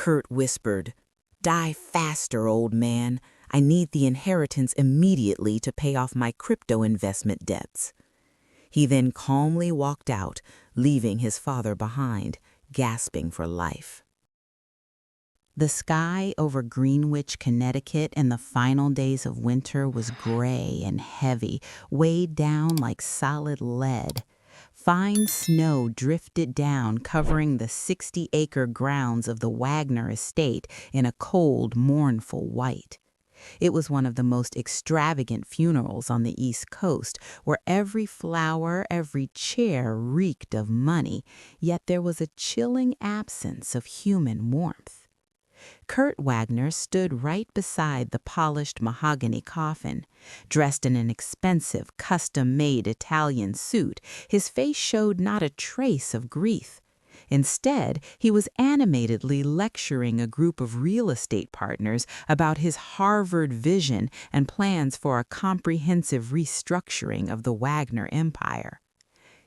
Kurt whispered. "Die faster, old man. I need the inheritance immediately to pay off my crypto investment debts." He then calmly walked out, leaving his father behind, gasping for life. The sky over Greenwich, Connecticut in the final days of winter was gray and heavy, weighed down like solid lead. Fine snow drifted down, covering the 60-acre grounds of the Wagner estate in a cold, mournful white. It was one of the most extravagant funerals on the East Coast, where every flower, every chair reeked of money, yet there was a chilling absence of human warmth. Kurt Wagner stood right beside the polished mahogany coffin. Dressed in an expensive, custom-made Italian suit, his face showed not a trace of grief. Instead, he was animatedly lecturing a group of real estate partners about his Harvard vision and plans for a comprehensive restructuring of the Wagner empire.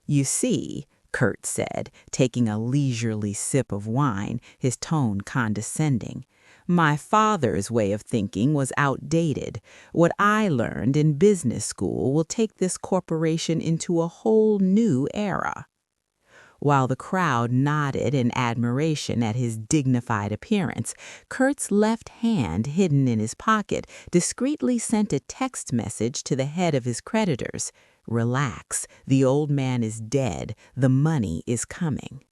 "You see," Kurt said, taking a leisurely sip of wine, his tone condescending, "my father's way of thinking was outdated. What I learned in business school will take this corporation into a whole new era." While the crowd nodded in admiration at his dignified appearance, Kurt's left hand, hidden in his pocket, discreetly sent a text message to the head of his creditors. "Relax, the old man is dead, the money is coming."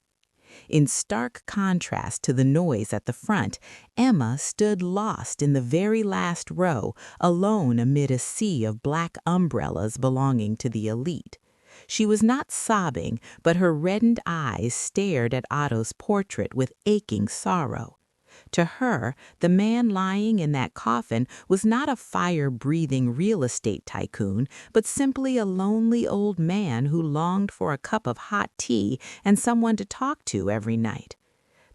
In stark contrast to the noise at the front, Emma stood lost in the very last row, alone amid a sea of black umbrellas belonging to the elite. She was not sobbing, but her reddened eyes stared at Otto's portrait with aching sorrow. To her, the man lying in that coffin was not a fire-breathing real estate tycoon, but simply a lonely old man who longed for a cup of hot tea and someone to talk to every night.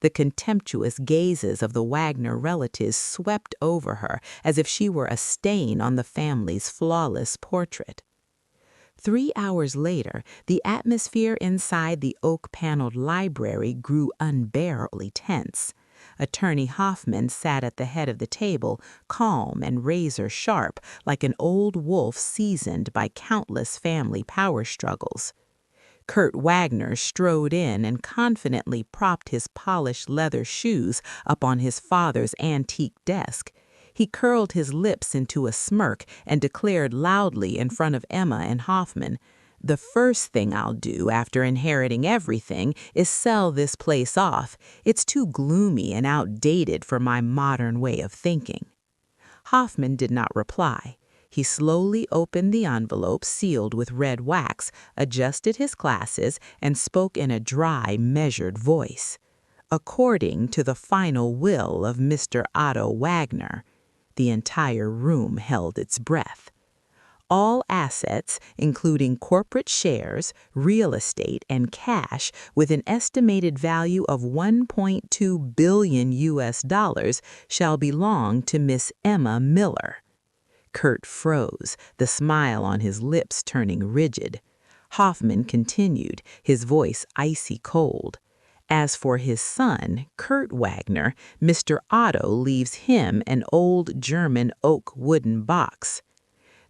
The contemptuous gazes of the Wagner relatives swept over her as if she were a stain on the family's flawless portrait. 3 hours later, the atmosphere inside the oak-paneled library grew unbearably tense. Attorney Hoffman sat at the head of the table, calm and razor-sharp, like an old wolf seasoned by countless family power struggles. Kurt Wagner strode in and confidently propped his polished leather shoes up on his father's antique desk. He curled his lips into a smirk and declared loudly in front of Emma and Hoffman, "The first thing I'll do after inheriting everything is sell this place off. It's too gloomy and outdated for my modern way of thinking." Hoffman did not reply. He slowly opened the envelope sealed with red wax, adjusted his glasses, and spoke in a dry, measured voice. "According to the final will of Mr. Otto Wagner." The entire room held its breath. "All assets, including corporate shares, real estate, and cash, with an estimated value of $1.2 billion US, shall belong to Miss Emma Miller." Kurt froze, the smile on his lips turning rigid. Hoffman continued, his voice icy cold. "As for his son, Kurt Wagner, Mr. Otto leaves him an old German oak wooden box."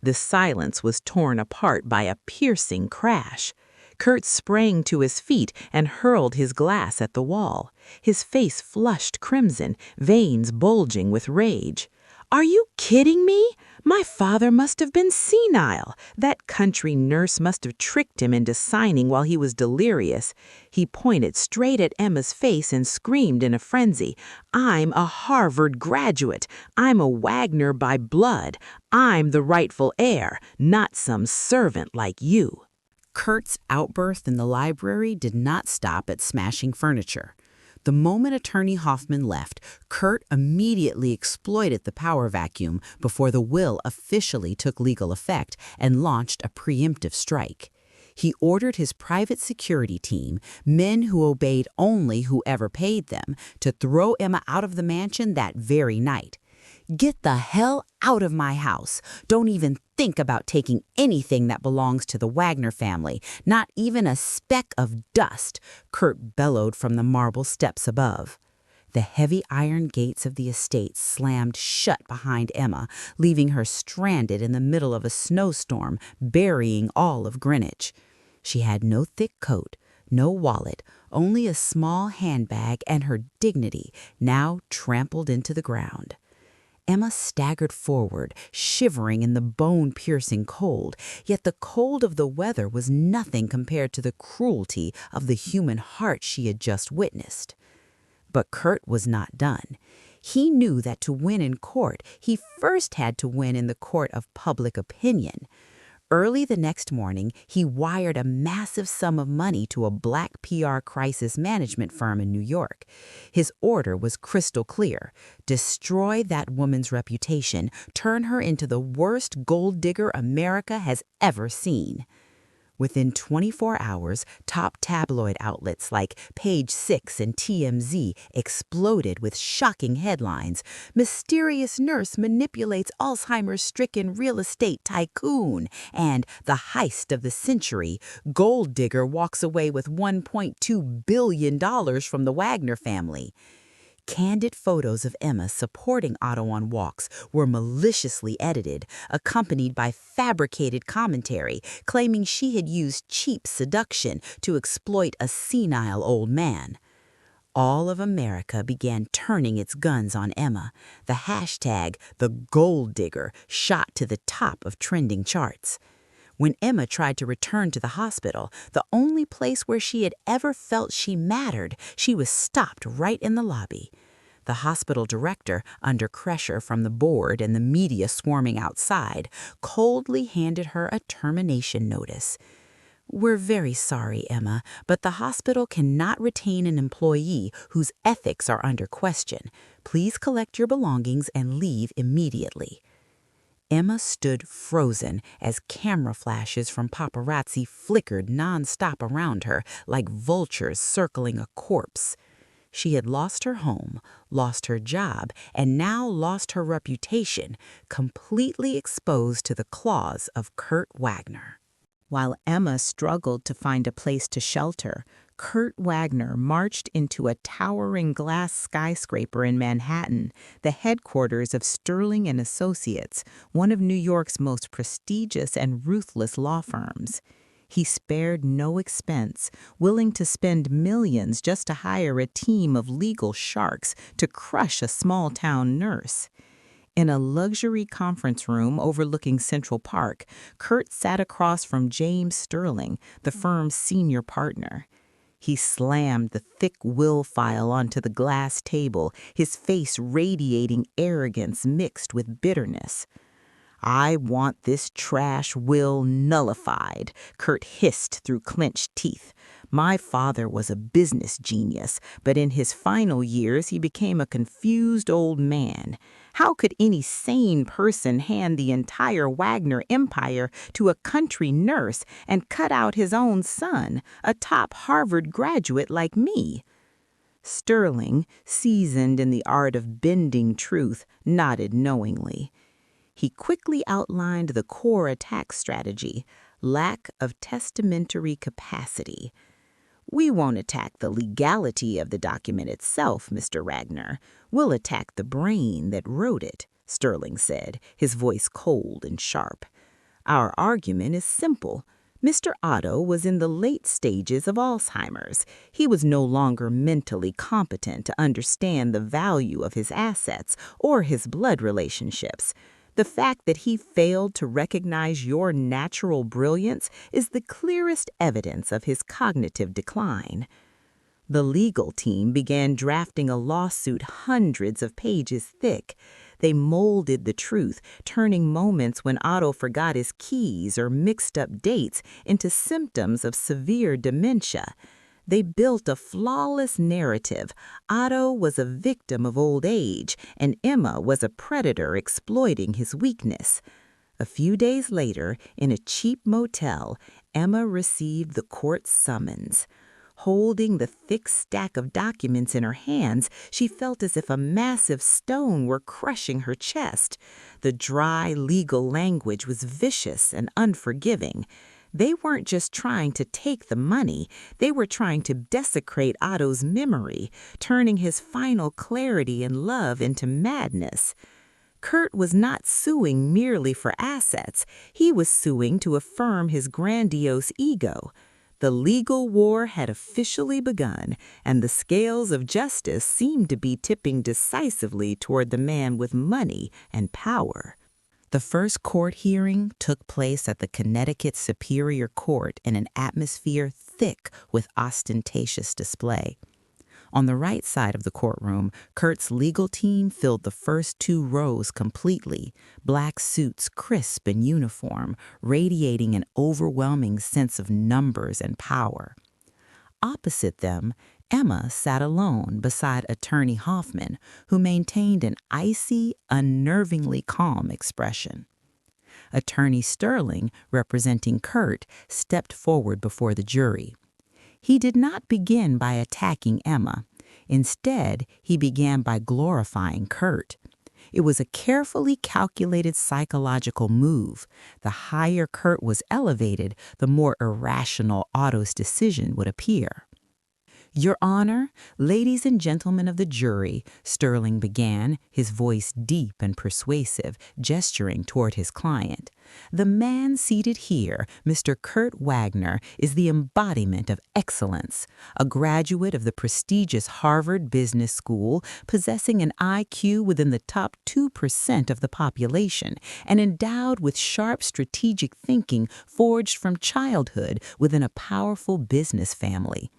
The silence was torn apart by a piercing crash. Kurt sprang to his feet and hurled his glass at the wall. His face flushed crimson, veins bulging with rage. "Are you kidding me? My father must have been senile. That country nurse must have tricked him into signing while he was delirious." He pointed straight at Emma's face and screamed in a frenzy, "I'm a Harvard graduate. I'm a Wagner by blood. I'm the rightful heir, not some servant like you." Kurt's outburst in the library did not stop at smashing furniture. The moment Attorney Hoffman left, Kurt immediately exploited the power vacuum before the will officially took legal effect and launched a preemptive strike. He ordered his private security team, men who obeyed only whoever paid them, to throw Emma out of the mansion that very night. "Get the hell out of my house. Don't even think about taking anything that belongs to the Wagner family, not even a speck of dust," Kurt bellowed from the marble steps above. The heavy iron gates of the estate slammed shut behind Emma, leaving her stranded in the middle of a snowstorm, burying all of Greenwich. She had no thick coat, no wallet, only a small handbag and her dignity, now trampled into the ground. Emma staggered forward, shivering in the bone-piercing cold, yet the cold of the weather was nothing compared to the cruelty of the human heart she had just witnessed. But Kurt was not done. He knew that to win in court, he first had to win in the court of public opinion. Early the next morning, he wired a massive sum of money to a black PR crisis management firm in New York. His order was crystal clear: destroy that woman's reputation, turn her into the worst gold digger America has ever seen. Within 24 hours, top tabloid outlets like Page Six and TMZ exploded with shocking headlines. Mysterious nurse manipulates Alzheimer's-stricken real estate tycoon, and the heist of the century. Gold digger walks away with $1.2 billion from the Wagner family. Candid photos of Emma supporting Otto on walks were maliciously edited, accompanied by fabricated commentary claiming she had used cheap seduction to exploit a senile old man. All of America began turning its guns on Emma. The hashtag, the gold digger, shot to the top of trending charts. When Emma tried to return to the hospital, the only place where she had ever felt she mattered, she was stopped right in the lobby. The hospital director, under pressure from the board and the media swarming outside, coldly handed her a termination notice. "We're very sorry, Emma, but the hospital cannot retain an employee whose ethics are under question. Please collect your belongings and leave immediately." Emma stood frozen as camera flashes from paparazzi flickered nonstop around her like vultures circling a corpse. She had lost her home, lost her job, and now lost her reputation, completely exposed to the claws of Kurt Wagner. While Emma struggled to find a place to shelter, Kurt Wagner marched into a towering glass skyscraper in Manhattan, the headquarters of Sterling and Associates, one of New York's most prestigious and ruthless law firms. He spared no expense, willing to spend millions just to hire a team of legal sharks to crush a small-town nurse. In a luxury conference room overlooking Central Park, Kurt sat across from James Sterling, the firm's senior partner. He slammed the thick will file onto the glass table, his face radiating arrogance mixed with bitterness. "I want this trash will nullified," Kurt hissed through clenched teeth. "My father was a business genius, but in his final years he became a confused old man. How could any sane person hand the entire Wagner empire to a country nurse and cut out his own son, a top Harvard graduate like me?" Sterling, seasoned in the art of bending truth, nodded knowingly. He quickly outlined the core attack strategy: lack of testamentary capacity. "We won't attack the legality of the document itself, Mr. Wagner. We'll attack the brain that wrote it," Sterling said, his voice cold and sharp. "Our argument is simple. Mr. Otto was in the late stages of Alzheimer's. He was no longer mentally competent to understand the value of his assets or his blood relationships. The fact that he failed to recognize your natural brilliance is the clearest evidence of his cognitive decline." The legal team began drafting a lawsuit hundreds of pages thick. They molded the truth, turning moments when Otto forgot his keys or mixed up dates into symptoms of severe dementia. They built a flawless narrative. Otto was a victim of old age, and Emma was a predator exploiting his weakness. A few days later, in a cheap motel, Emma received the court summons. Holding the thick stack of documents in her hands, she felt as if a massive stone were crushing her chest. The dry, legal language was vicious and unforgiving. They weren't just trying to take the money, they were trying to desecrate Otto's memory, turning his final clarity and love into madness. Kurt was not suing merely for assets, he was suing to affirm his grandiose ego. The legal war had officially begun, and the scales of justice seemed to be tipping decisively toward the man with money and power. The first court hearing took place at the Connecticut Superior Court in an atmosphere thick with ostentatious display. On the right side of the courtroom, Kurt's legal team filled the first 2 rows completely, black suits crisp and uniform, radiating an overwhelming sense of numbers and power. Opposite them, Emma sat alone beside Attorney Hoffman, who maintained an icy, unnervingly calm expression. Attorney Sterling, representing Kurt, stepped forward before the jury. He did not begin by attacking Emma. Instead, he began by glorifying Kurt. It was a carefully calculated psychological move. The higher Kurt was elevated, the more irrational Otto's decision would appear. "Your Honor, ladies and gentlemen of the jury," Sterling began, his voice deep and persuasive, gesturing toward his client. "The man seated here, Mr. Kurt Wagner, is the embodiment of excellence. A graduate of the prestigious Harvard Business School, possessing an IQ within the top 2% of the population, and endowed with sharp strategic thinking forged from childhood within a powerful business family."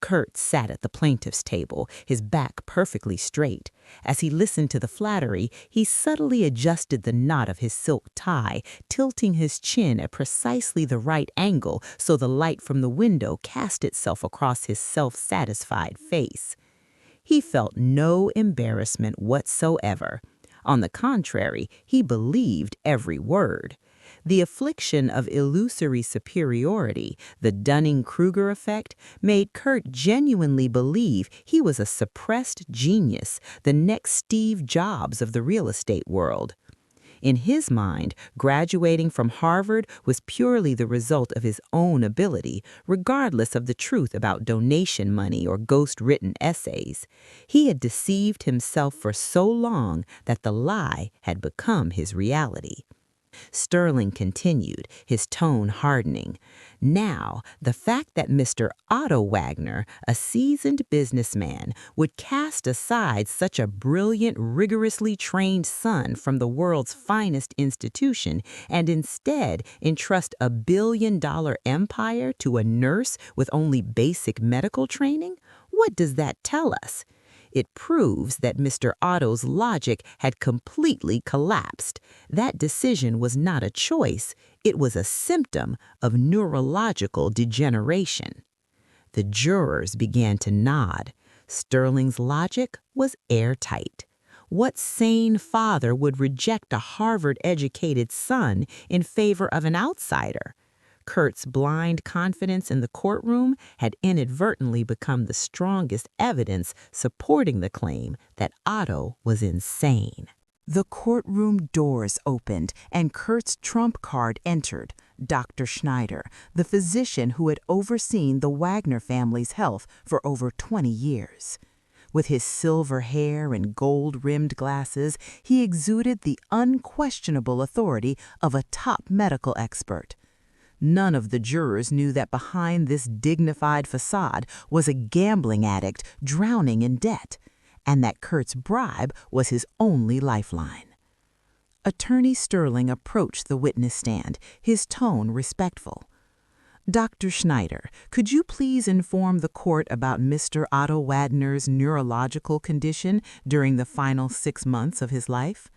Kurt sat at the plaintiff's table, his back perfectly straight. As he listened to the flattery, he subtly adjusted the knot of his silk tie, tilting his chin at precisely the right angle so the light from the window cast itself across his self-satisfied face. He felt no embarrassment whatsoever. On the contrary, he believed every word. The affliction of illusory superiority, the Dunning-Kruger effect, made Kurt genuinely believe he was a suppressed genius, the next Steve Jobs of the real estate world. In his mind, graduating from Harvard was purely the result of his own ability, regardless of the truth about donation money or ghost-written essays. He had deceived himself for so long that the lie had become his reality. Sterling continued, his tone hardening. Now, the fact that Mr. Otto Wagner, a seasoned businessman, would cast aside such a brilliant, rigorously trained son from the world's finest institution and instead entrust a billion-dollar empire to a nurse with only basic medical training? What does that tell us? It proves that Mr. Otto's logic had completely collapsed. That decision was not a choice, it was a symptom of neurological degeneration. The jurors began to nod. Sterling's logic was airtight. What sane father would reject a Harvard-educated son in favor of an outsider? Kurt's blind confidence in the courtroom had inadvertently become the strongest evidence supporting the claim that Otto was insane. The courtroom doors opened, and Kurt's trump card entered, Dr. Schneider, the physician who had overseen the Wagner family's health for over 20 years. With his silver hair and gold-rimmed glasses, he exuded the unquestionable authority of a top medical expert. None of the jurors knew that behind this dignified facade was a gambling addict drowning in debt, and that Kurt's bribe was his only lifeline. Attorney Sterling approached the witness stand, his tone respectful. "Dr. Schneider, could you please inform the court about Mr. Otto Wagner's neurological condition during the final 6 months of his life?"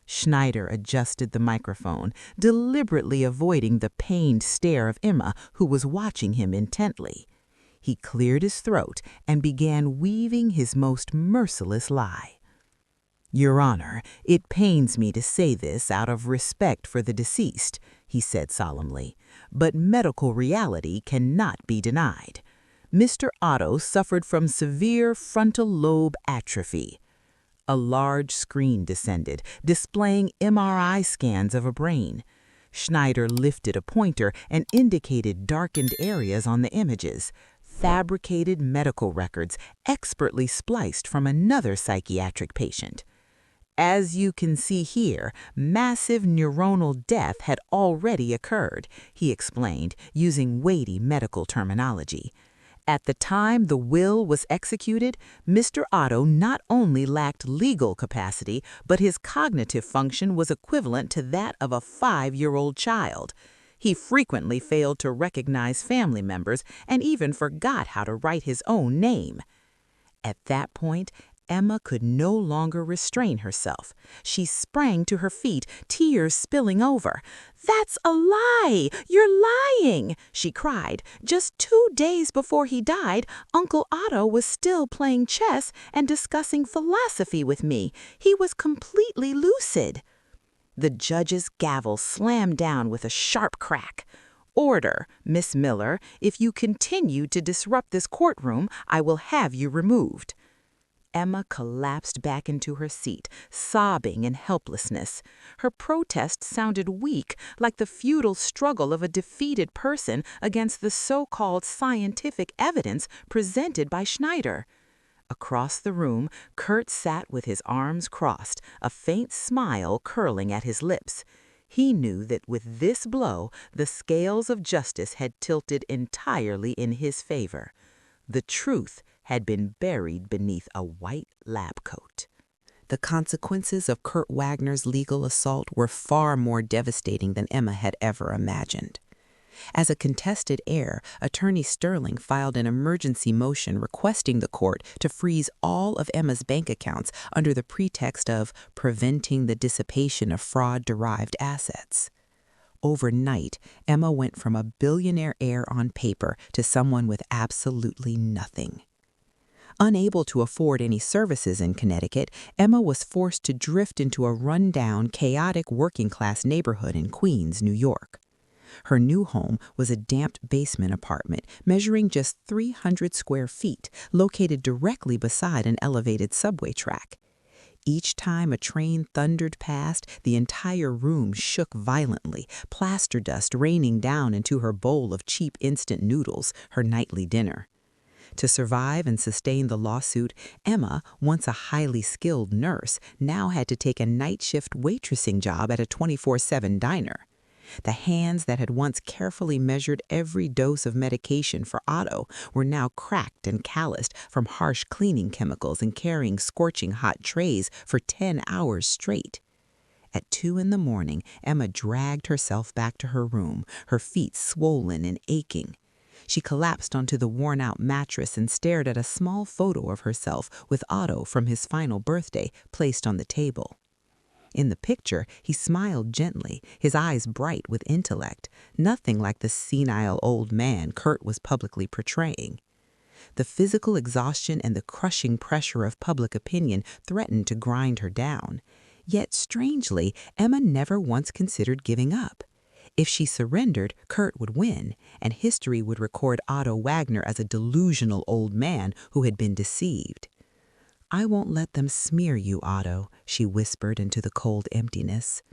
Schneider adjusted the microphone, deliberately avoiding the pained stare of Emma, who was watching him intently. He cleared his throat and began weaving his most merciless lie. "Your Honor, it pains me to say this out of respect for the deceased," he said solemnly, "but medical reality cannot be denied. Mr. Otto suffered from severe frontal lobe atrophy." A large screen descended, displaying MRI scans of a brain. Schneider lifted a pointer and indicated darkened areas on the images. Fabricated medical records expertly spliced from another psychiatric patient. As you can see here, massive neuronal death had already occurred, he explained, using weighty medical terminology. At the time the will was executed, Mr. Otto not only lacked legal capacity, but his cognitive function was equivalent to that of a 5-year-old child. He frequently failed to recognize family members and even forgot how to write his own name. At that point, Emma could no longer restrain herself. She sprang to her feet, tears spilling over. "That's a lie! You're lying!" she cried. "Just 2 days before he died, Uncle Otto was still playing chess and discussing philosophy with me. He was completely lucid." The judge's gavel slammed down with a sharp crack. "Order, Miss Miller. If you continue to disrupt this courtroom, I will have you removed." Emma collapsed back into her seat, sobbing in helplessness. Her protest sounded weak, like the futile struggle of a defeated person against the so-called scientific evidence presented by Schneider. Across the room, Kurt sat with his arms crossed, a faint smile curling at his lips. He knew that with this blow, the scales of justice had tilted entirely in his favor. The truth had been buried beneath a white lab coat. The consequences of Kurt Wagner's legal assault were far more devastating than Emma had ever imagined. As a contested heir, Attorney Sterling filed an emergency motion requesting the court to freeze all of Emma's bank accounts under the pretext of preventing the dissipation of fraud-derived assets. Overnight, Emma went from a billionaire heir on paper to someone with absolutely nothing. Unable to afford any services in Connecticut, Emma was forced to drift into a run-down, chaotic working-class neighborhood in Queens, New York. Her new home was a damped basement apartment measuring just 300 square feet, located directly beside an elevated subway track. Each time a train thundered past, the entire room shook violently, plaster dust raining down into her bowl of cheap instant noodles, her nightly dinner. To survive and sustain the lawsuit, Emma, once a highly skilled nurse, now had to take a night shift waitressing job at a 24/7 diner. The hands that had once carefully measured every dose of medication for Otto were now cracked and calloused from harsh cleaning chemicals and carrying scorching hot trays for 10 hours straight. At 2 in the morning, Emma dragged herself back to her room, her feet swollen and aching. She collapsed onto the worn-out mattress and stared at a small photo of herself with Otto from his final birthday placed on the table. In the picture, he smiled gently, his eyes bright with intellect, nothing like the senile old man Kurt was publicly portraying. The physical exhaustion and the crushing pressure of public opinion threatened to grind her down. Yet, strangely, Emma never once considered giving up. If she surrendered, Kurt would win, and history would record Otto Wagner as a delusional old man who had been deceived. "I won't let them smear you, Otto," she whispered into the cold emptiness.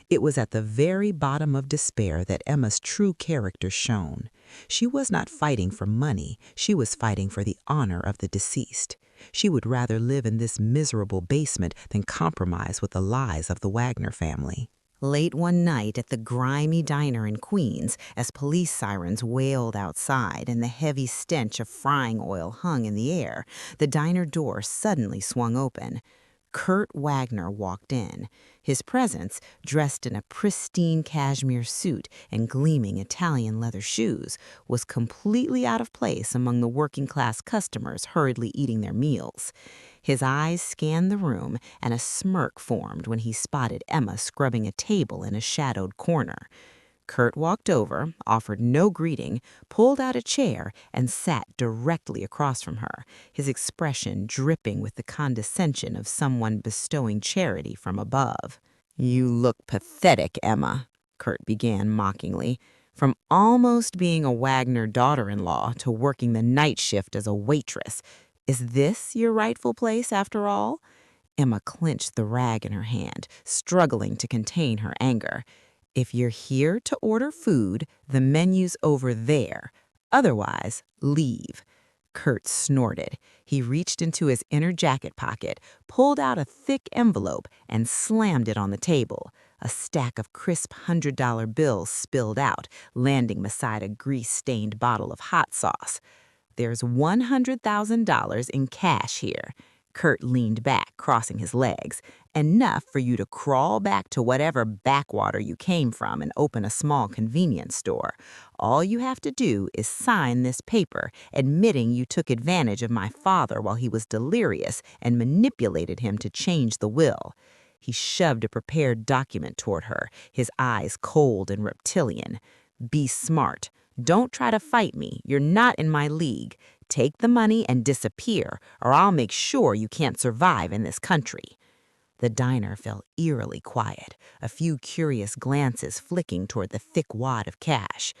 It was at the very bottom of despair that Emma's true character shone. She was not fighting for money, she was fighting for the honor of the deceased. She would rather live in this miserable basement than compromise with the lies of the Wagner family. Late one night at the grimy diner in Queens, as police sirens wailed outside and the heavy stench of frying oil hung in the air, the diner door suddenly swung open. Kurt Wagner walked in. His presence, dressed in a pristine cashmere suit and gleaming Italian leather shoes, was completely out of place among the working-class customers hurriedly eating their meals. His eyes scanned the room, and a smirk formed when he spotted Emma scrubbing a table in a shadowed corner. Kurt walked over, offered no greeting, pulled out a chair, and sat directly across from her, his expression dripping with the condescension of someone bestowing charity from above. "You look pathetic, Emma," Kurt began mockingly. "From almost being a Wagner daughter-in-law to working the night shift as a waitress. Is this your rightful place after all?" Emma clenched the rag in her hand, struggling to contain her anger. If you're here to order food, the menu's over there. Otherwise, leave. Kurt snorted. He reached into his inner jacket pocket, pulled out a thick envelope, and slammed it on the table. A stack of crisp $100 bills spilled out, landing beside a grease-stained bottle of hot sauce. There's $100,000 in cash here. Kurt leaned back, crossing his legs. Enough for you to crawl back to whatever backwater you came from and open a small convenience store. All you have to do is sign this paper admitting you took advantage of my father while he was delirious and manipulated him to change the will. He shoved a prepared document toward her, his eyes cold and reptilian. Be smart. Don't try to fight me. You're not in my league. Take the money and disappear, or I'll make sure you can't survive in this country. The diner fell eerily quiet, a few curious glances flicking toward the thick wad of cash.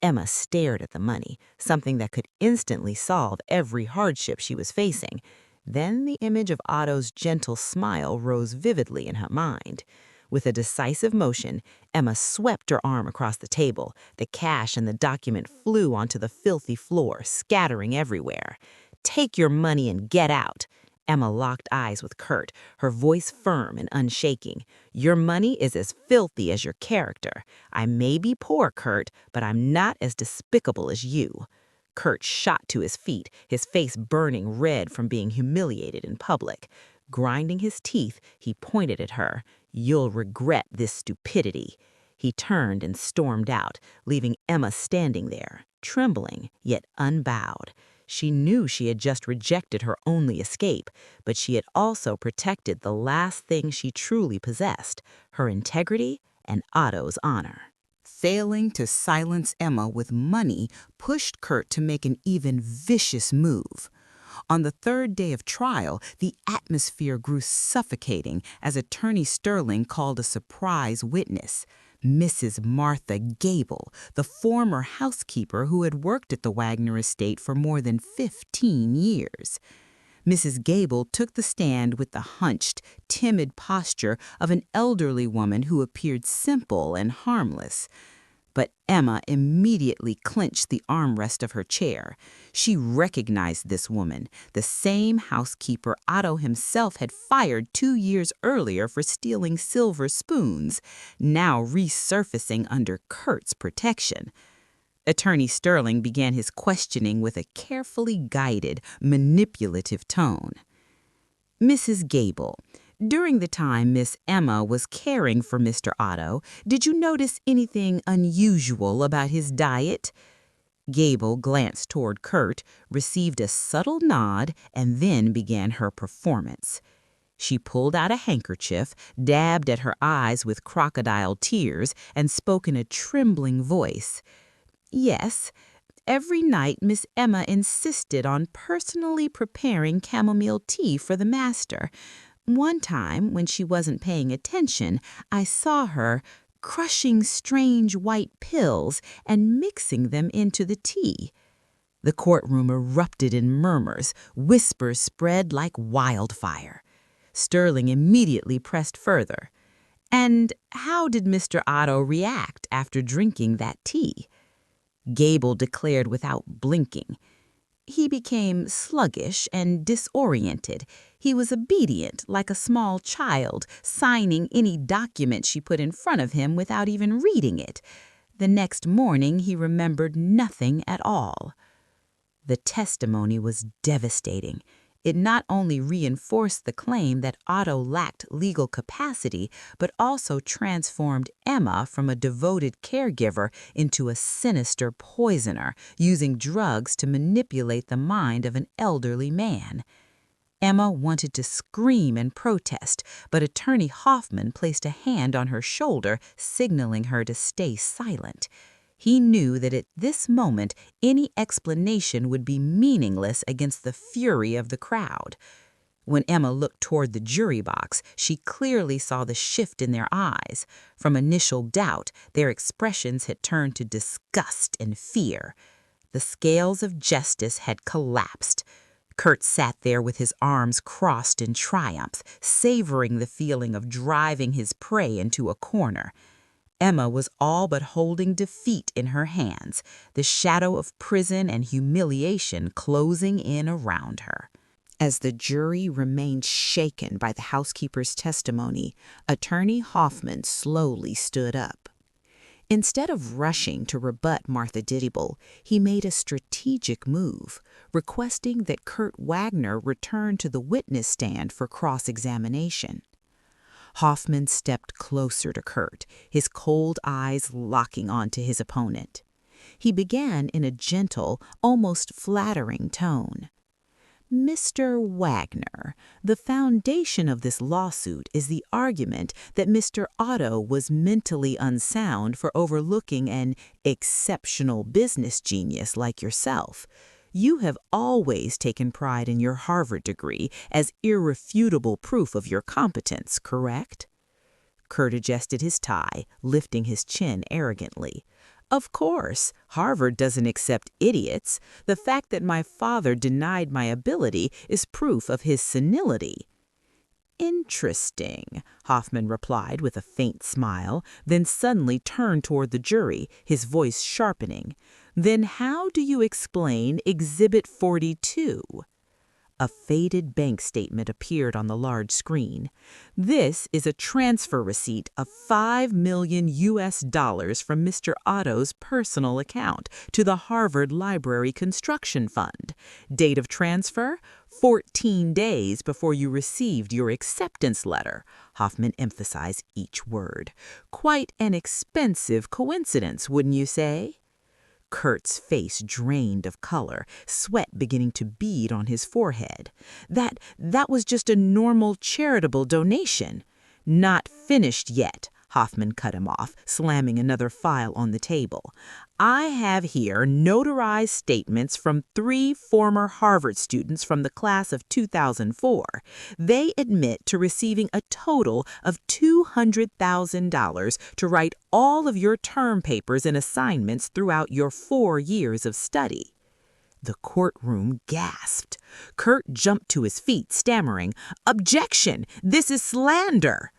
Emma stared at the money, something that could instantly solve every hardship she was facing. Then the image of Otto's gentle smile rose vividly in her mind. With a decisive motion, Emma swept her arm across the table. The cash and the document flew onto the filthy floor, scattering everywhere. Take your money and get out. Emma locked eyes with Kurt, her voice firm and unshaking. Your money is as filthy as your character. I may be poor, Kurt, but I'm not as despicable as you. Kurt shot to his feet, his face burning red from being humiliated in public. Grinding his teeth, he pointed at her. You'll regret this stupidity. He turned and stormed out, leaving Emma standing there, trembling yet unbowed. She knew she had just rejected her only escape, but she had also protected the last thing she truly possessed, her integrity and Otto's honor. Failing to silence Emma with money pushed Kurt to make an even vicious move. On the third day of trial, the atmosphere grew suffocating as Attorney Sterling called a surprise witness, Mrs. Martha Gable, the former housekeeper who had worked at the Wagner estate for more than 15 years. Mrs. Gable took the stand with the hunched, timid posture of an elderly woman who appeared simple and harmless. But Emma immediately clenched the armrest of her chair. She recognized this woman, the same housekeeper Otto himself had fired 2 years earlier for stealing silver spoons, now resurfacing under Kurt's protection. Attorney Sterling began his questioning with a carefully guided, manipulative tone. Mrs. Gable, during the time Miss Emma was caring for Mr. Otto, did you notice anything unusual about his diet? Gable glanced toward Kurt, received a subtle nod, and then began her performance. She pulled out a handkerchief, dabbed at her eyes with crocodile tears, and spoke in a trembling voice. Yes, every night Miss Emma insisted on personally preparing chamomile tea for the master. One time, when she wasn't paying attention, I saw her crushing strange white pills and mixing them into the tea. The courtroom erupted in murmurs, whispers spread like wildfire. Sterling immediately pressed further. And how did Mr. Otto react after drinking that tea? Gable declared without blinking. He became sluggish and disoriented. He was obedient, like a small child, signing any document she put in front of him without even reading it. The next morning, he remembered nothing at all. The testimony was devastating. It not only reinforced the claim that Otto lacked legal capacity, but also transformed Emma from a devoted caregiver into a sinister poisoner, using drugs to manipulate the mind of an elderly man. Emma wanted to scream and protest, but Attorney Hoffman placed a hand on her shoulder, signaling her to stay silent. He knew that at this moment any explanation would be meaningless against the fury of the crowd. When Emma looked toward the jury box, she clearly saw the shift in their eyes. From initial doubt, their expressions had turned to disgust and fear. The scales of justice had collapsed. Kurt sat there with his arms crossed in triumph, savoring the feeling of driving his prey into a corner. Emma was all but holding defeat in her hands, the shadow of prison and humiliation closing in around her. As the jury remained shaken by the housekeeper's testimony, Attorney Hoffman slowly stood up. Instead of rushing to rebut Martha Diddible, he made a strategic move, requesting that Kurt Wagner return to the witness stand for cross-examination. Hoffman stepped closer to Kurt, his cold eyes locking onto his opponent. He began in a gentle, almost flattering tone. Mr. Wagner, the foundation of this lawsuit is the argument that Mr. Otto was mentally unsound for overlooking an exceptional business genius like yourself. You have always taken pride in your Harvard degree as irrefutable proof of your competence, correct? Kurt adjusted his tie, lifting his chin arrogantly. Of course, Harvard doesn't accept idiots. The fact that my father denied my ability is proof of his senility. Interesting, Hoffman replied with a faint smile, then suddenly turned toward the jury, his voice sharpening. Then how do you explain Exhibit 42? A faded bank statement appeared on the large screen. This is a transfer receipt of $5 million from Mr. Otto's personal account to the Harvard Library Construction Fund. Date of transfer? 14 days before you received your acceptance letter. Hoffman emphasized each word. Quite an expensive coincidence, wouldn't you say? Kurt's face drained of color, sweat beginning to bead on his forehead. That was just a normal charitable donation. Not finished yet, Hoffman cut him off, slamming another file on the table. I have here notarized statements from 3 former Harvard students from the class of 2004. They admit to receiving a total of $200,000 to write all of your term papers and assignments throughout your 4 years of study. The courtroom gasped. Kurt jumped to his feet, stammering, "Objection! This is slander!"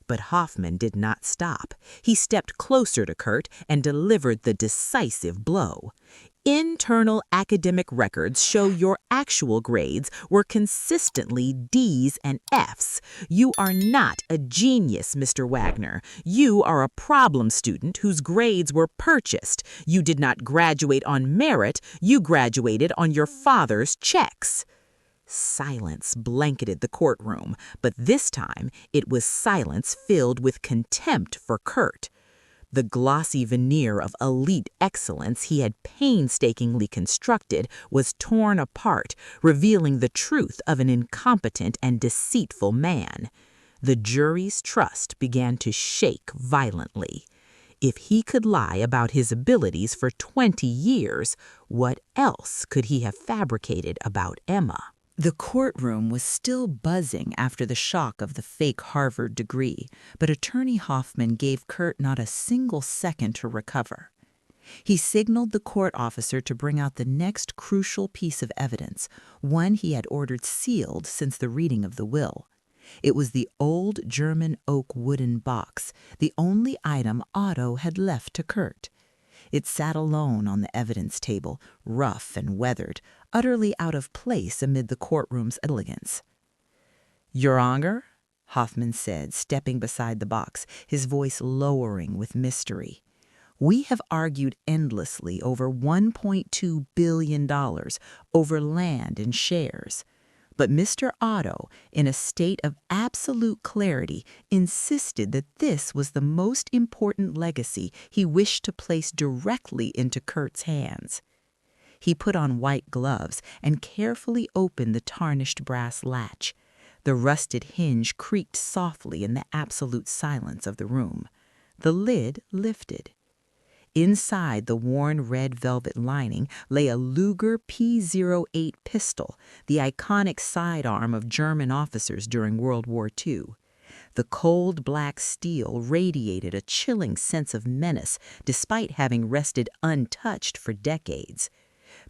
But Hoffman did not stop. He stepped closer to Kurt and delivered the decisive blow. Internal academic records show your actual grades were consistently D's and F's. You are not a genius, Mr. Wagner. You are a problem student whose grades were purchased. You did not graduate on merit. You graduated on your father's checks. Silence blanketed the courtroom, but this time it was silence filled with contempt for Kurt. The glossy veneer of elite excellence he had painstakingly constructed was torn apart, revealing the truth of an incompetent and deceitful man. The jury's trust began to shake violently. If he could lie about his abilities for 20 years, what else could he have fabricated about Emma? The courtroom was still buzzing after the shock of the fake Harvard degree, but Attorney Hoffman gave Kurt not a single second to recover. He signaled the court officer to bring out the next crucial piece of evidence, one he had ordered sealed since the reading of the will. It was the old German oak wooden box, the only item Otto had left to Kurt. It sat alone on the evidence table, rough and weathered, utterly out of place amid the courtroom's elegance. "Your Honor," Hoffman said, stepping beside the box, his voice lowering with mystery. "We have argued endlessly over $1.2 billion, over land and shares. But Mr. Otto, in a state of absolute clarity, insisted that this was the most important legacy he wished to place directly into Kurt's hands." He put on white gloves and carefully opened the tarnished brass latch. The rusted hinge creaked softly in the absolute silence of the room. The lid lifted. Inside the worn red velvet lining lay a Luger P-08 pistol, the iconic sidearm of German officers during World War II. The cold black steel radiated a chilling sense of menace despite having rested untouched for decades.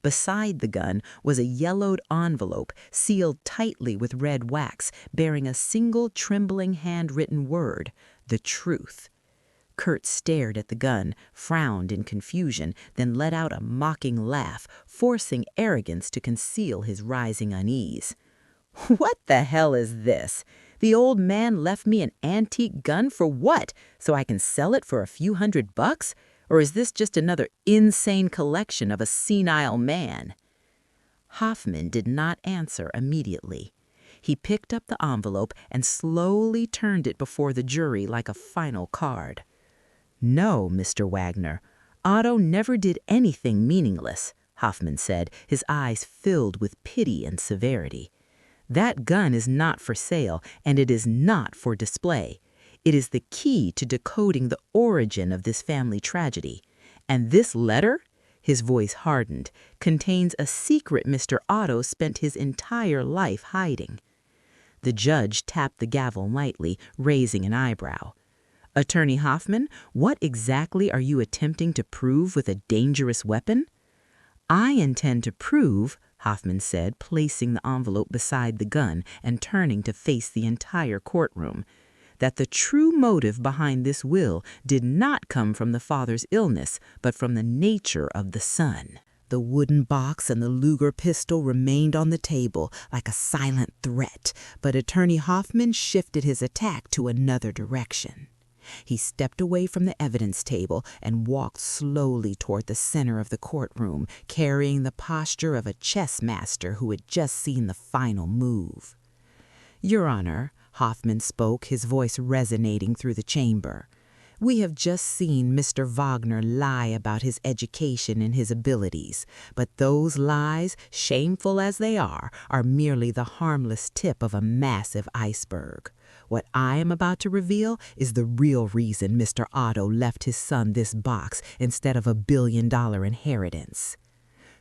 Beside the gun was a yellowed envelope sealed tightly with red wax, bearing a single trembling handwritten word, the truth. Kurt stared at the gun, frowned in confusion, then let out a mocking laugh, forcing arrogance to conceal his rising unease. "What the hell is this? The old man left me an antique gun for what? So I can sell it for a few $100? Or is this just another insane collection of a senile man?" Hoffman did not answer immediately. He picked up the envelope and slowly turned it before the jury like a final card. "No, Mr. Wagner, Otto never did anything meaningless," Hoffman said, his eyes filled with pity and severity. "That gun is not for sale, and it is not for display. It is the key to decoding the origin of this family tragedy. And this letter," his voice hardened, "contains a secret Mr. Otto spent his entire life hiding." The judge tapped the gavel lightly, raising an eyebrow. "Attorney Hoffman, what exactly are you attempting to prove with a dangerous weapon?" "I intend to prove," Hoffman said, placing the envelope beside the gun and turning to face the entire courtroom, "that the true motive behind this will did not come from the father's illness, but from the nature of the son." The wooden box and the Luger pistol remained on the table like a silent threat, but Attorney Hoffman shifted his attack to another direction. He stepped away from the evidence table and walked slowly toward the center of the courtroom, carrying the posture of a chess master who had just seen the final move. "Your Honor," Hoffman spoke, his voice resonating through the chamber, "we have just seen Mr. Wagner lie about his education and his abilities, but those lies, shameful as they are merely the harmless tip of a massive iceberg. What I am about to reveal is the real reason Mr. Otto left his son this box instead of a $1 billion inheritance."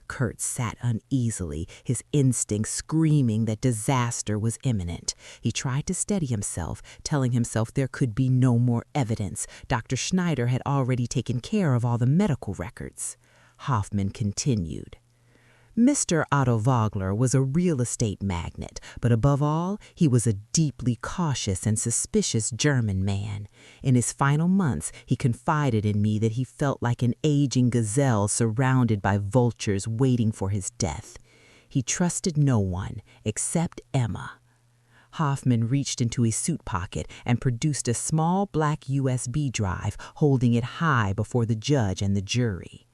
Kurt sat uneasily, his instincts screaming that disaster was imminent. He tried to steady himself, telling himself there could be no more evidence. Dr. Schneider had already taken care of all the medical records. Hoffman continued. "Mr. Otto Wagner was a real estate magnate, but above all, he was a deeply cautious and suspicious German man. In his final months, he confided in me that he felt like an aging gazelle surrounded by vultures waiting for his death. He trusted no one except Emma." Hoffman reached into his suit pocket and produced a small black USB drive, holding it high before the judge and the jury.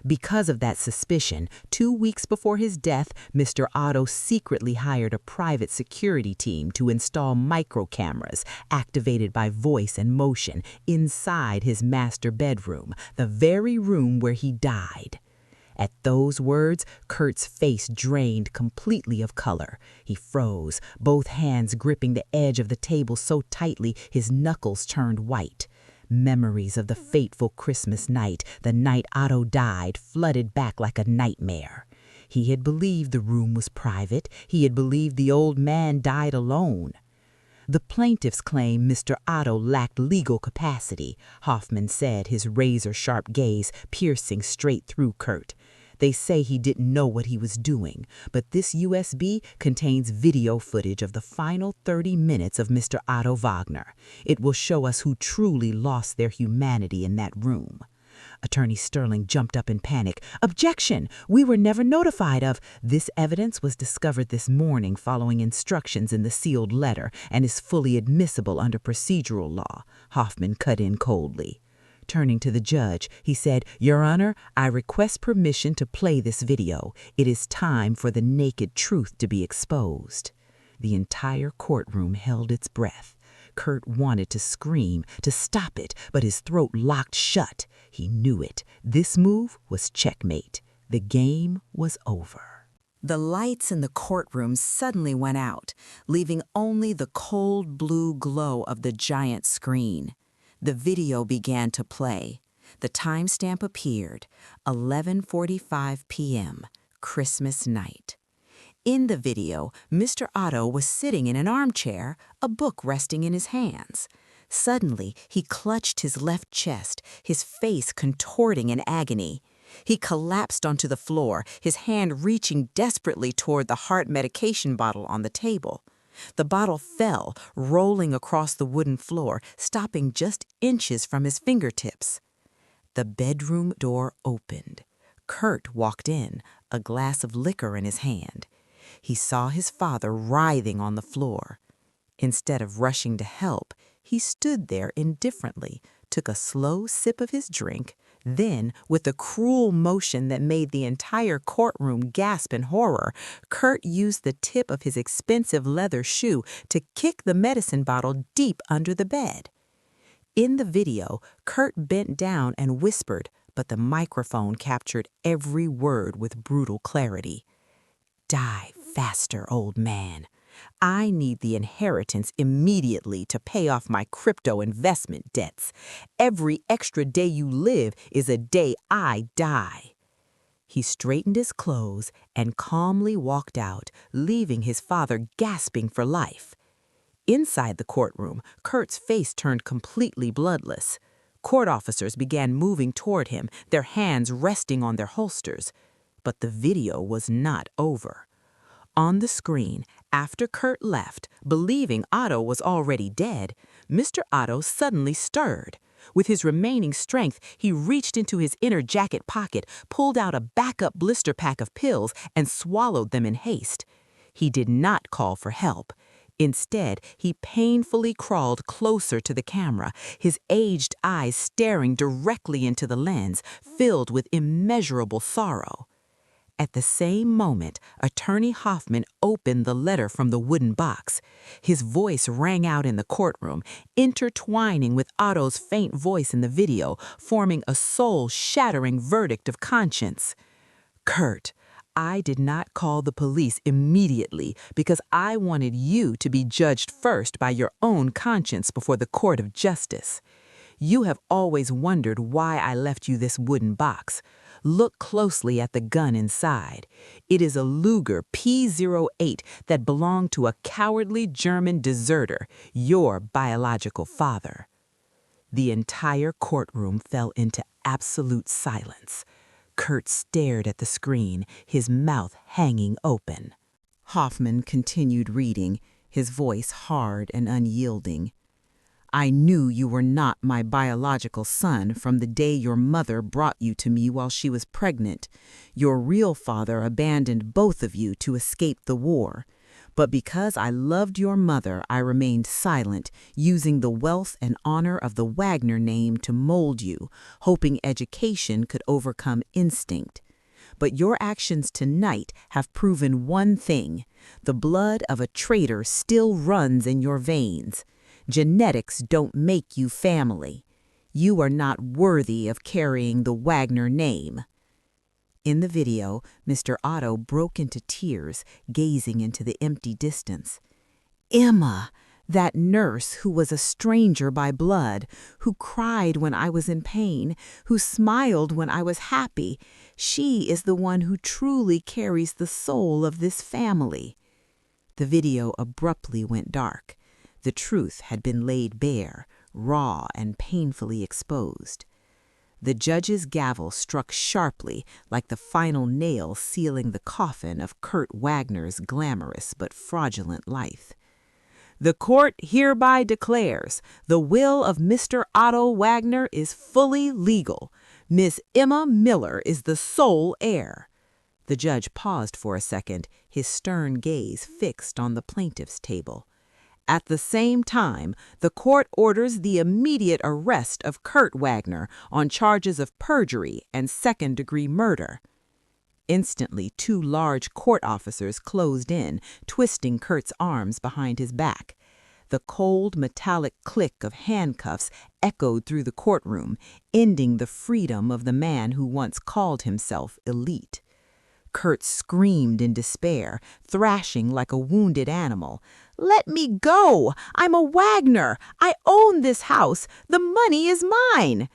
Because of that suspicion, 2 weeks before his death, Mr. Otto secretly hired a private security team to install micro cameras activated by voice and motion inside his master bedroom, the very room where he died. At those words, Kurt's face drained completely of color. He froze, both hands gripping the edge of the table so tightly his knuckles turned white. Memories of the fateful Christmas night, the night Otto died, flooded back like a nightmare. He had believed the room was private. He had believed the old man died alone. The plaintiffs claim Mr. Otto lacked legal capacity, Hoffman said, his razor-sharp gaze piercing straight through Kurt. They say he didn't know what he was doing, but this USB contains video footage of the final 30 minutes of Mr. Otto Wagner. It will show us who truly lost their humanity in that room. Attorney Sterling jumped up in panic. "Objection! We were never notified of—" "This evidence was discovered this morning following instructions in the sealed letter and is fully admissible under procedural law," Hoffman cut in coldly. Turning to the judge, he said, "Your Honor, I request permission to play this video. It is time for the naked truth to be exposed." The entire courtroom held its breath. Kurt wanted to scream, to stop it, but his throat locked shut. He knew it. This move was checkmate. The game was over. The lights in the courtroom suddenly went out, leaving only the cold blue glow of the giant screen. The video began to play. The timestamp appeared, 11:45 p.m., Christmas night. In the video, Mr. Otto was sitting in an armchair, a book resting in his hands. Suddenly, he clutched his left chest, his face contorting in agony. He collapsed onto the floor, his hand reaching desperately toward the heart medication bottle on the table. The bottle fell, rolling across the wooden floor, stopping just inches from his fingertips. The bedroom door opened. Kurt walked in, a glass of liquor in his hand. He saw his father writhing on the floor. Instead of rushing to help, he stood there indifferently, took a slow sip of his drink, then, with a cruel motion that made the entire courtroom gasp in horror, Kurt used the tip of his expensive leather shoe to kick the medicine bottle deep under the bed. In the video, Kurt bent down and whispered, but the microphone captured every word with brutal clarity. "Die faster, old man. I need the inheritance immediately to pay off my crypto investment debts. Every extra day you live is a day I die." He straightened his clothes and calmly walked out, leaving his father gasping for life. Inside the courtroom, Kurt's face turned completely bloodless. Court officers began moving toward him, their hands resting on their holsters. But the video was not over. On the screen, after Kurt left, believing Otto was already dead, Mr. Otto suddenly stirred. With his remaining strength, he reached into his inner jacket pocket, pulled out a backup blister pack of pills, and swallowed them in haste. He did not call for help. Instead, he painfully crawled closer to the camera, his aged eyes staring directly into the lens, filled with immeasurable sorrow. At the same moment, Attorney Hoffman opened the letter from the wooden box. His voice rang out in the courtroom, intertwining with Otto's faint voice in the video, forming a soul-shattering verdict of conscience. "Kurt, I did not call the police immediately because I wanted you to be judged first by your own conscience before the court of justice. You have always wondered why I left you this wooden box. Look closely at the gun inside. It is a Luger P08 that belonged to a cowardly German deserter, your biological father." The entire courtroom fell into absolute silence. Kurt stared at the screen, his mouth hanging open. Hoffman continued reading, his voice hard and unyielding. "I knew you were not my biological son from the day your mother brought you to me while she was pregnant. Your real father abandoned both of you to escape the war. But because I loved your mother, I remained silent, using the wealth and honor of the Wagner name to mold you, hoping education could overcome instinct. But your actions tonight have proven one thing: the blood of a traitor still runs in your veins. Genetics don't make you family. You are not worthy of carrying the Wagner name." In the video, Mr. Otto broke into tears, gazing into the empty distance. "Emma, that nurse who was a stranger by blood, who cried when I was in pain, who smiled when I was happy, she is the one who truly carries the soul of this family." The video abruptly went dark. The truth had been laid bare, raw and painfully exposed. The judge's gavel struck sharply, like the final nail sealing the coffin of Kurt Wagner's glamorous but fraudulent life. "The court hereby declares the will of Mr. Otto Wagner is fully legal. Miss Emma Miller is the sole heir." The judge paused for a second, his stern gaze fixed on the plaintiff's table. "At the same time, the court orders the immediate arrest of Kurt Wagner on charges of perjury and second-degree murder." Instantly, 2 large court officers closed in, twisting Kurt's arms behind his back. The cold, metallic click of handcuffs echoed through the courtroom, ending the freedom of the man who once called himself elite. Kurt screamed in despair, thrashing like a wounded animal. "Let me go! I'm a Wagner! I own this house! The money is mine!"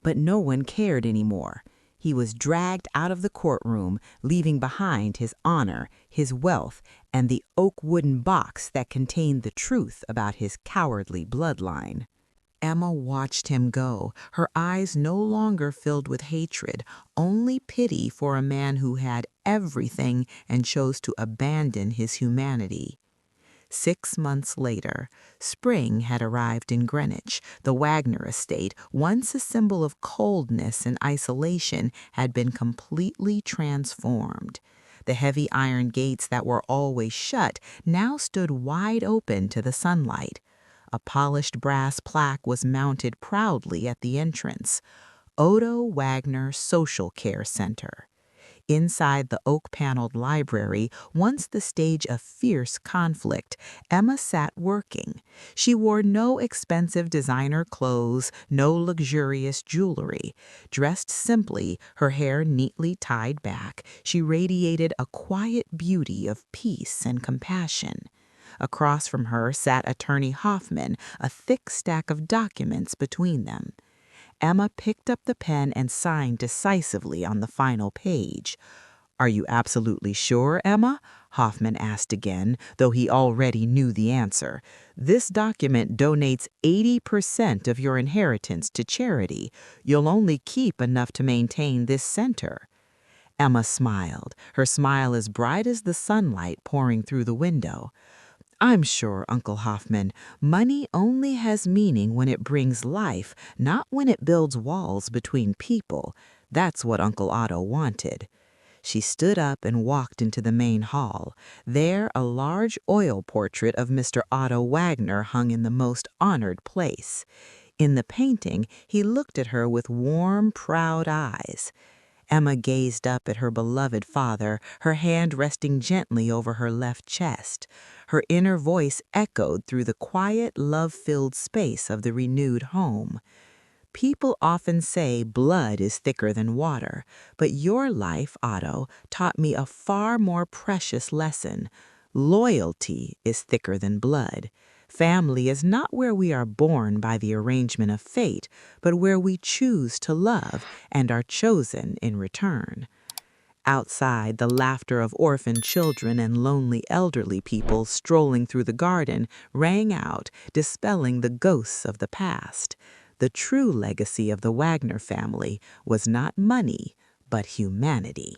But no one cared anymore. He was dragged out of the courtroom, leaving behind his honor, his wealth, and the oak wooden box that contained the truth about his cowardly bloodline. Emma watched him go, her eyes no longer filled with hatred, only pity for a man who had everything and chose to abandon his humanity. 6 months later, spring had arrived in Greenwich. The Wagner estate, once a symbol of coldness and isolation, had been completely transformed. The heavy iron gates that were always shut now stood wide open to the sunlight. A polished brass plaque was mounted proudly at the entrance. Otto Wagner Social Care Center. Inside the oak-paneled library, once the stage of fierce conflict, Emma sat working. She wore no expensive designer clothes, no luxurious jewelry. Dressed simply, her hair neatly tied back, she radiated a quiet beauty of peace and compassion. Across from her sat Attorney Hoffman, a thick stack of documents between them. Emma picked up the pen and signed decisively on the final page. "Are you absolutely sure, Emma?" Hoffman asked again, though he already knew the answer. "This document donates 80% of your inheritance to charity. You'll only keep enough to maintain this center." Emma smiled, her smile as bright as the sunlight pouring through the window. "I'm sure, Uncle Hoffman, money only has meaning when it brings life, not when it builds walls between people. That's what Uncle Otto wanted." She stood up and walked into the main hall. There, a large oil portrait of Mr. Otto Wagner hung in the most honored place. In the painting, he looked at her with warm, proud eyes. Emma gazed up at her beloved father, her hand resting gently over her left chest. Her inner voice echoed through the quiet, love-filled space of the renewed home. "People often say blood is thicker than water, but your life, Otto, taught me a far more precious lesson. Loyalty is thicker than blood. Family is not where we are born by the arrangement of fate, but where we choose to love and are chosen in return." Outside, the laughter of orphaned children and lonely elderly people strolling through the garden rang out, dispelling the ghosts of the past. The true legacy of the Wagner family was not money, but humanity.